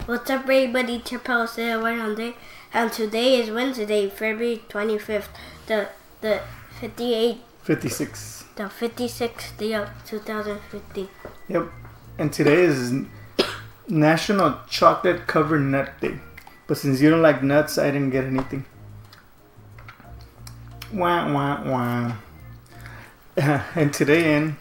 What's up, everybody? Triple and today is Wednesday, February 25th, the 56th day of 2015. Yep, and today is National Chocolate Covered Nut Day. But since you don't like nuts, I didn't get anything. Wah, wah, wah. And today in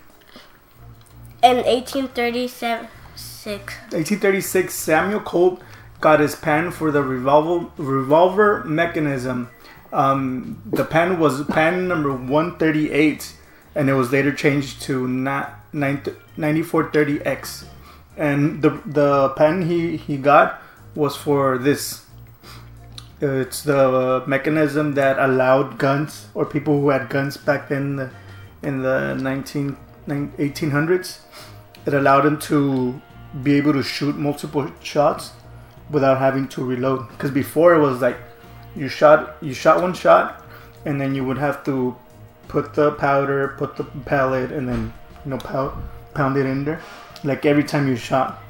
1836, Samuel Colt got his patent for the revolver mechanism. The patent was patent number 138, and it was later changed to 9430X. And the patent he got was for this. It's the mechanism that allowed guns, or people who had guns back then in the 1800s. It allowed them to be able to shoot multiple shots without having to reload. Because before it was like you shot one shot, and then you would have to put the powder, put the pellet, and then pound it in there, like every time you shot.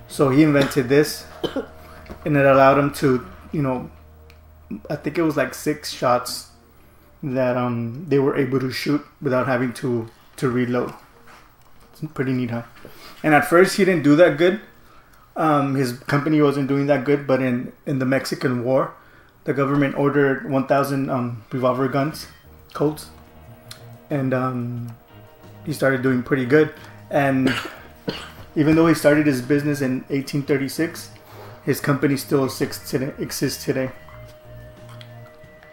So he invented this, and it allowed him to, I think it was like 6 shots that they were able to shoot without having to reload. It's pretty neat, huh? And at first he didn't do that good. His company wasn't doing that good, but in the Mexican War, the government ordered 1,000 revolver guns, Colts, and he started doing pretty good. And even though he started his business in 1836, his company still exists today.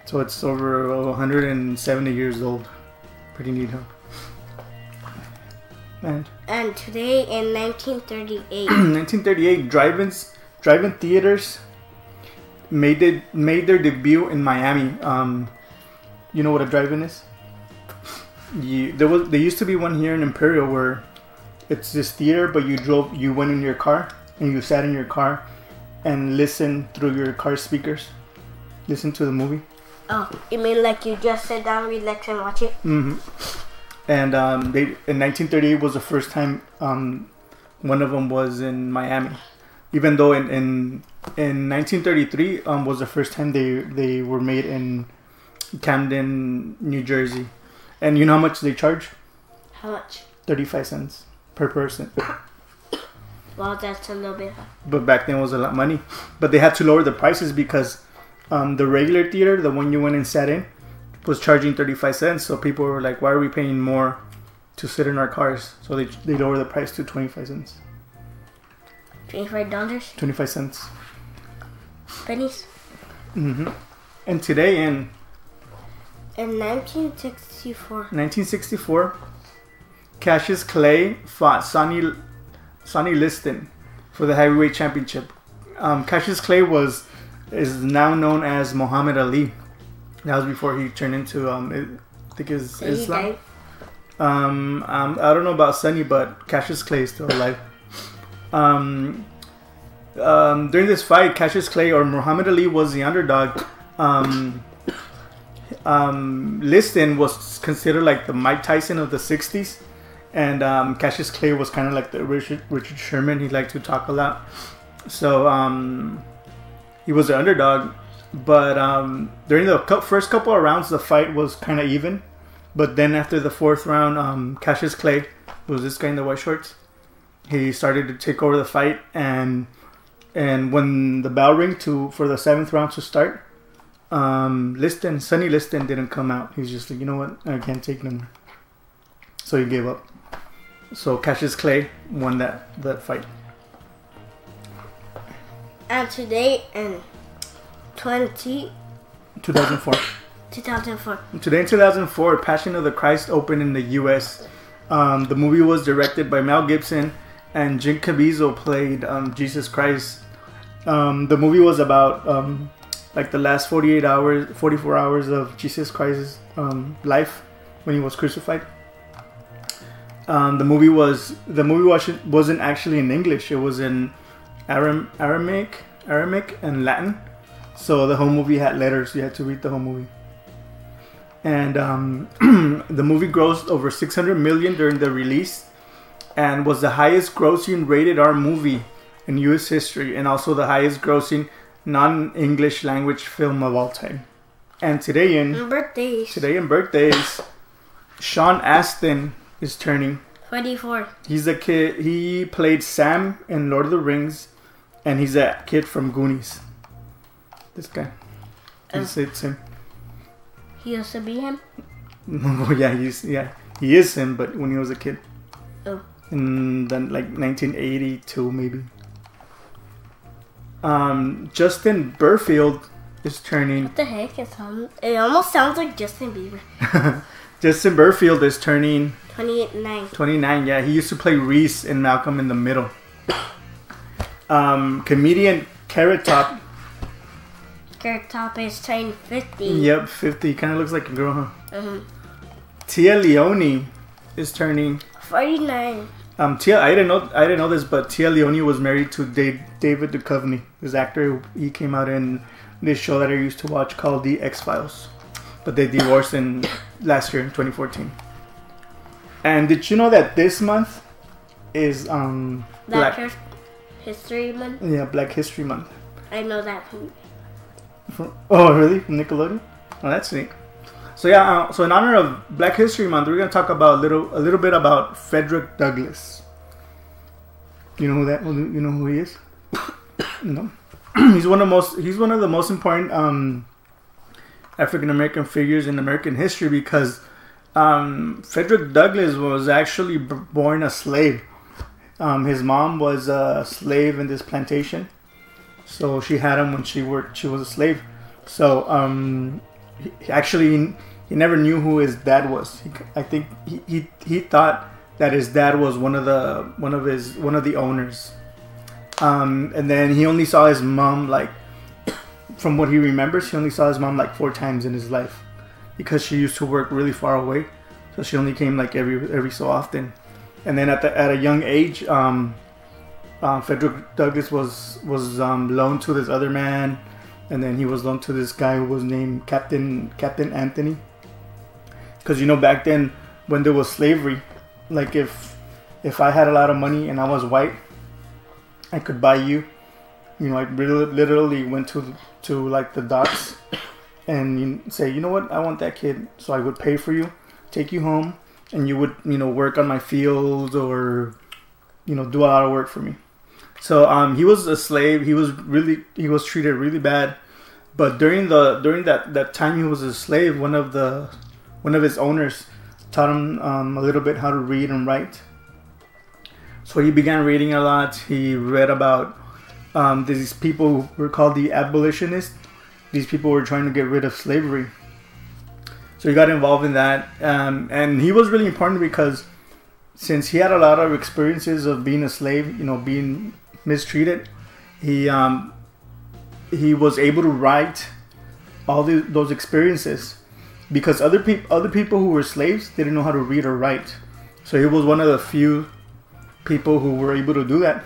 So it's over 170 years old. Pretty neat, huh? And today in 1938, 1938, drive-in theaters made their debut in Miami. You know what a drive-in is? There used to be one here in Imperial where it's this theater, but you went in your car and you sat in your car and listened through your car speakers, listen to the movie. Oh, you mean like you just sit down, relax, and watch it? Mm-hmm. And in 1938 was the first time one of them was in Miami. Even though in 1933 was the first time they were made in Camden, New Jersey. And you know how much they charge? How much? 35 cents per person. Well, that's a little bit high. But back then it was a lot of money. But they had to lower the prices because the regular theater, the one you went and sat in, was charging 35 cents. So people were like, why are we paying more to sit in our cars? So they lowered the price to 25 cents. $25? 25 cents. Pennies? Mm-hmm. And today in 1964, Cassius Clay fought Sonny Liston for the heavyweight championship. Cassius Clay is now known as Muhammad Ali. That was before he turned into I think it's Islam. I don't know about Sonny, but Cassius Clay is still alive. During this fight, Cassius Clay, or Muhammad Ali, was the underdog. Liston was considered like the Mike Tyson of the 60s, and Cassius Clay was kind of like the Richard Sherman. He liked to talk a lot, so he was the underdog. But during the first couple of rounds, the fight was kind of even. But then after the 4th round, Cassius Clay, was this guy in the white shorts, he started to take over the fight. And when the bell rang for the 7th round to start, Sonny Liston didn't come out. He's just like, you know what, I can't take no more. So he gave up. So Cassius Clay won that fight. And today in 2004. Today in 2004, Passion of the Christ opened in the U.S. The movie was directed by Mel Gibson, and Jim Caviezel played Jesus Christ. The movie was about like the last 44 hours of Jesus Christ's life when he was crucified. The movie wasn't actually in English. It was in Aramaic and Latin. So the whole movie had letters. You had to read the whole movie. And the movie grossed over $600 million during the release, and was the highest grossing rated R movie in U.S. history, and also the highest-grossing non-English language film of all time. And today in birthdays, Sean Astin is turning 24. He's a kid. He played Sam in Lord of the Rings, and he's a kid from Goonies. This guy. It's him. He used to be him? No, yeah, he is him, but when he was a kid. Oh. In then like 1982 maybe. Justin Burfield is turning. What the heck? It almost sounds like Justin Bieber. Justin Burfield is turning 29. Yeah, he used to play Reese in Malcolm in the Middle. Comedian Carrot Top. Carrot Top is turning 50. Yep, 50. Kind of looks like a girl, huh? Mm-hmm. Tia Leone is turning 49. I didn't know this, but Tia Leone was married to David Duchovny, this actor. He came out in this show that I used to watch called The X-Files, but they divorced last year in 2014. And did you know that this month is Black History Month? Yeah, Black History Month. I know that. Oh, really? From Nickelodeon? Oh, that's neat. So yeah, so in honor of Black History Month, we're gonna talk about a little bit about Frederick Douglass. You know who he is? No. He's one of the most important African American figures in American history because Frederick Douglass was actually born a slave. His mom was a slave in this plantation, so she had him when she was a slave. So he never knew who his dad was. I think he thought that his dad was one of the owners. And then he only saw his mom, like, from what he remembers, he only saw his mom like 4 times in his life because she used to work really far away, so she only came like every so often. And then at a young age, Frederick Douglass was loaned to this other man, and then he was loaned to this guy who was named Captain Anthony. Because back then when there was slavery, like if I had a lot of money and I was white, I could buy you. I literally went to like the docks and say, you know what, I want that kid. So I would pay for you, take you home, and you would work on my fields or do a lot of work for me. So he was a slave. He was treated really bad. But during that time he was a slave, one of his owners taught him a little bit how to read and write. So he began reading a lot. He read about these people who were called the abolitionists. These people were trying to get rid of slavery. So he got involved in that. And he was really important because since he had a lot of experiences of being a slave, being mistreated, he was able to write all those experiences because other people who were slaves didn't know how to read or write. So he was one of the few people who were able to do that.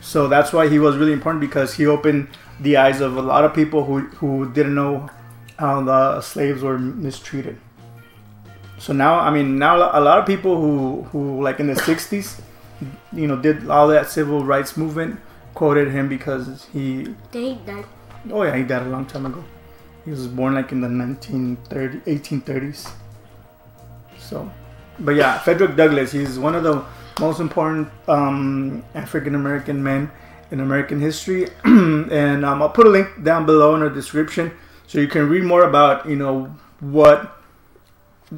So that's why he was really important, because he opened the eyes of a lot of people who didn't know how the slaves were mistreated. So now a lot of people who like in the 60s, did all that civil rights movement, quoted him because he... Did he die? Oh yeah, he died a long time ago. He was born like in the 1830s. So, but yeah, Frederick Douglass, he's one of the most important African American men in American history. And I'll put a link down below in the description so you can read more about what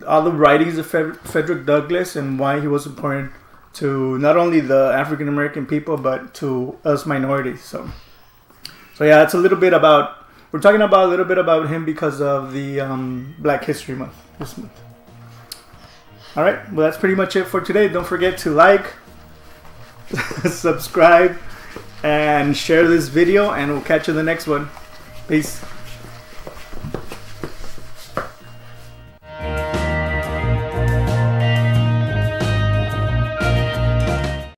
all the writings of Frederick Douglass and why he was important to not only the African American people but to us minorities. So yeah, that's a little bit about. We're talking about a little bit about him because of the Black History Month this month. All right, well, that's pretty much it for today. Don't forget to like, subscribe, and share this video, and we'll catch you in the next one. Peace.